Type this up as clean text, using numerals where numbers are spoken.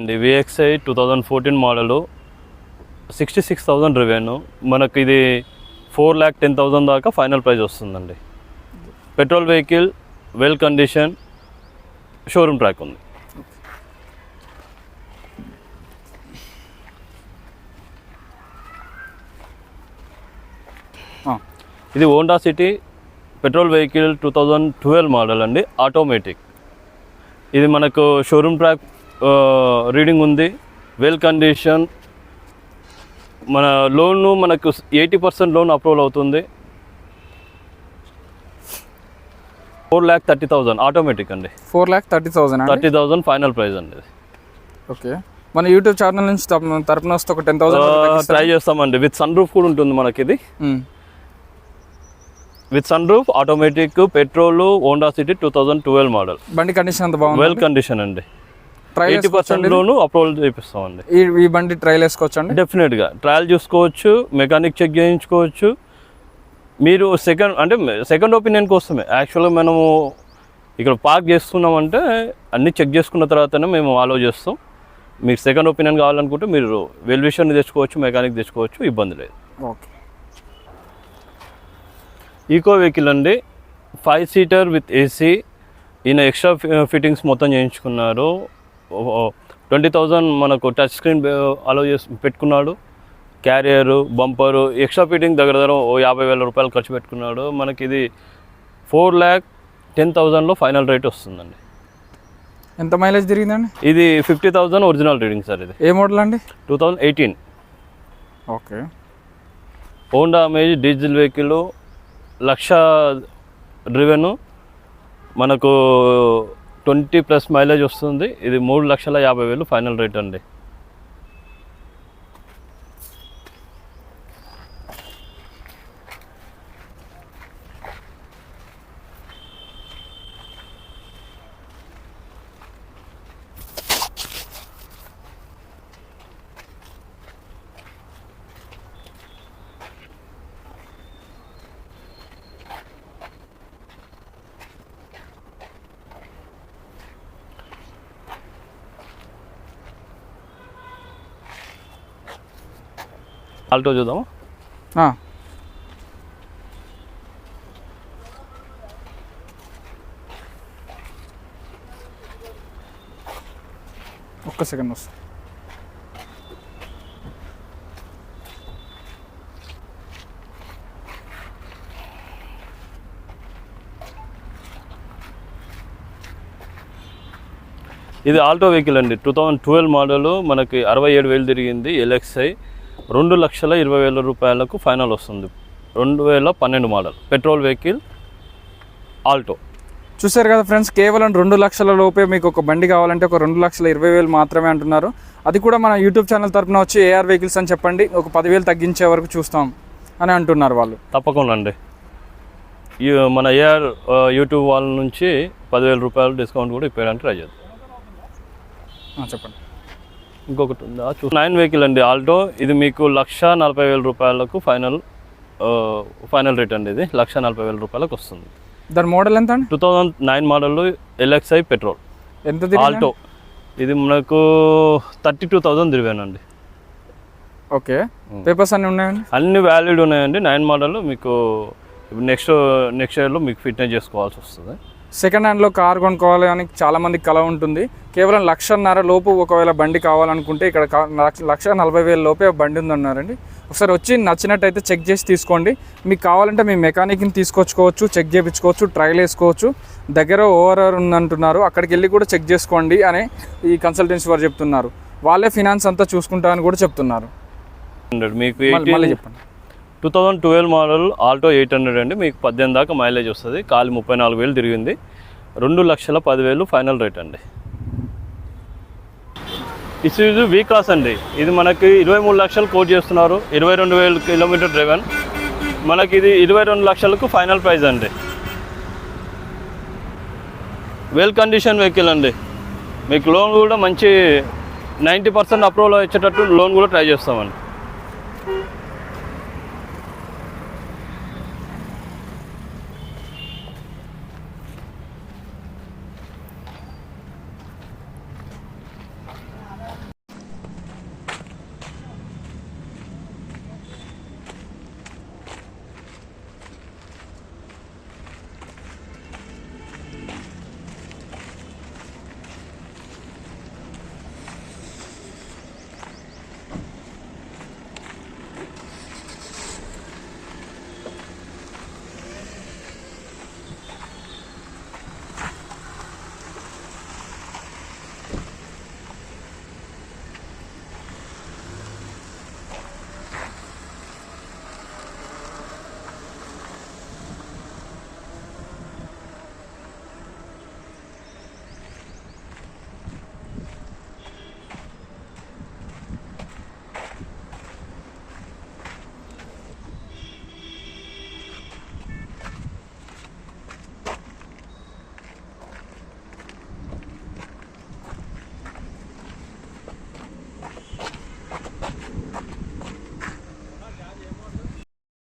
అండి VXi 2014 model 66,000 revenue. మనకు ఇది 4,10,000 దాకా ఫైనల్ ప్రైస్ వస్తుందండి. Petrol vehicle, well condition, showroom track ఉంది. ఇది Honda city petrol vehicle 2012 model అండి, ఆటోమేటిక్. ఇది మనకు షోరూమ్ ట్రాక్ రీడింగ్ ఉంది, వెల్ కండిషన్. మన లోన్ మనకు 80% లోన్ అప్రూవల్ అవుతుంది. 4,30,000 ఆటోమేటిక్ అండి. 4,30,000 ఫైనల్ ప్రైస్ అండి. ఓకే, మన యూట్యూబ్ ఛానల్ నుంచి తరపున వస్తే ఒక 10,000 ట్రై చేస్తామండి. విత్ సన్ రూఫ్ కూడా ఉంటుంది మనకి. ఇది with sunroof, automatic, petrol, Honda City 2012 model. బండి కండిషన్ అంత బాగుంది, వెల్ కండిషన్ అండి. 80% లోను అప్రూవల్ చేపిస్తామండి. ఈ బండి ట్రయల్ వేసుకోవచ్చు అండి? డెఫినెట్గా ట్రయల్ చూసుకోవచ్చు, మెకానిక్ చెక్ చేయించుకోవచ్చు. మీరు సెకండ్ ఒపీనియన్ కోసమే యాక్చువల్గా మనము ఇక్కడ పార్క్ చేస్తున్నామంటే అన్నీ చెక్ చేసుకున్న తర్వాతనే మేము అలో చేస్తాం. మీకు సెకండ్ ఒపీనియన్ కావాలనుకుంటే మీరు వెల్విషన్ని తెచ్చుకోవచ్చు, మెకానిక్ తెచ్చుకోవచ్చు, ఇబ్బంది లేదు. ఓకే, ఈకో వెహికల్ అండి, 5 సీటర్ విత్ ఏసీ. ఈయన ఎక్స్ట్రా ఫిట్టింగ్స్ మొత్తం చేయించుకున్నారు. 20,000 మనకు టచ్ స్క్రీన్ అలో చేసి పెట్టుకున్నాడు. క్యారియరు, బంపరు, ఎక్స్ట్రా ఫిట్టింగ్ దగ్గర 50,000 రూపాయలు ఖర్చు పెట్టుకున్నాడు. మనకి ఇది 4,10,000లో ఫైనల్ రేట్ వస్తుందండి. ఎంత మైలేజ్ తిరిగిందండి? ఇది 50,000 ఒరిజినల్ రీడింగ్ సార్. ఇది ఏ మోడల్ అండి? 2018. Okay, Honda amaze diesel vehicle, 1,00,000 డ్రివెను, మనకు 20+ మైలేజ్ వస్తుంది. ఇది 3,50,000 ఫైనల్ రేట్ అండి. ఆల్టో చూద్దాము. ఒక్క సెకండ్ వస్తుంది. ఇది ఆల్టో వెహికల్ అండి, 2012 మోడలు. మనకి 67,000 తిరిగింది. LXi 2,20,000 రూపాయలకు ఫైనల్ వస్తుంది. 2012 మోడల్ పెట్రోల్ వెహికల్ ఆల్టో. చూసారు కదా ఫ్రెండ్స్, కేవలం 2 లక్షల లోపే మీకు ఒక బండి కావాలంటే ఒక 2,20,000 మాత్రమే అంటున్నారు. అది కూడా మన యూట్యూబ్ ఛానల్ తరపున వచ్చి AR వెహికల్స్ అని చెప్పండి, ఒక 10,000 తగ్గించే వరకు చూస్తాం అని అంటున్నారు వాళ్ళు. తప్పకుండా అండి, మన AR యూట్యూబ్ వాళ్ళ నుంచి 10,000 రూపాయలు డిస్కౌంట్ కూడా ఇప్పేయడానికి ట్రై చేద్దాం. చెప్పండి. ఇంకొకటి ఉందా? 9 వెహికల్ అండి, ఆల్టో. ఇది మీకు 1,40,000 రూపాయలకు ఫైనల్ రేట్ అండి. ఇది 1,40,000 రూపాయలకు వస్తుంది. దాని మోడల్ ఎంత అండి? 2009 మోడల్ LXi పెట్రోల్ ఎంత ఆల్టో. ఇది మనకు 32,000 తిరిగానండి. ఓకే, పేపర్స్ అన్నీ ఉన్నాయండి? అన్ని వ్యాలిడ్ ఉన్నాయండి. 9 మోడల్ మీకు నెక్స్ట్ ఇయర్లో మీకు ఫిట్నెస్ చేసుకోవాల్సి వస్తుంది. సెకండ్ హ్యాండ్లో కార్ కొనుక్కోవాలి అని చాలామందికి కల ఉంటుంది. కేవలం 1,50,000 లోపు ఒకవేళ బండి కావాలనుకుంటే ఇక్కడ 1,40,000 లోపే బండి ఉందన్నారండి. ఒకసారి వచ్చి నచ్చినట్టయితే చెక్ చేసి తీసుకోండి. మీకు కావాలంటే మీ మెకానిక్ని తీసుకొచ్చుకోవచ్చు, చెక్ చేయించుకోవచ్చు, ట్రయల్ వేసుకోవచ్చు. దగ్గర ఓవర్ ఉందంటున్నారు, అక్కడికి వెళ్ళి కూడా చెక్ చేసుకోండి అని ఈ కన్సల్టెన్సీ వారు చెప్తున్నారు. వాళ్ళే ఫినాన్స్ అంతా చూసుకుంటారని కూడా చెప్తున్నారు. మీకు మళ్ళీ చెప్పండి. 2012 మోడల్ ఆల్టో 800 అండి. మీకు 18 దాకా మైలేజ్ వస్తుంది. ఖాళీ 34,000 తిరిగింది. 2,10,000 ఫైనల్ రేట్ అండి. ఇసుజు V-Cross అండి. ఇది మనకి 23 లక్షలు కోట్ చేస్తున్నారు. 22,000 కిలోమీటర్ డ్రైవెన్. మనకి ఇది 22 లక్షలకు ఫైనల్ ప్రైస్ అండి. వెల్ కండిషన్ వెహికల్ అండి. మీకు లోన్ కూడా మంచి 90% అప్రూవల్ వచ్చేటట్టు లోన్ కూడా ట్రై చేస్తామండి.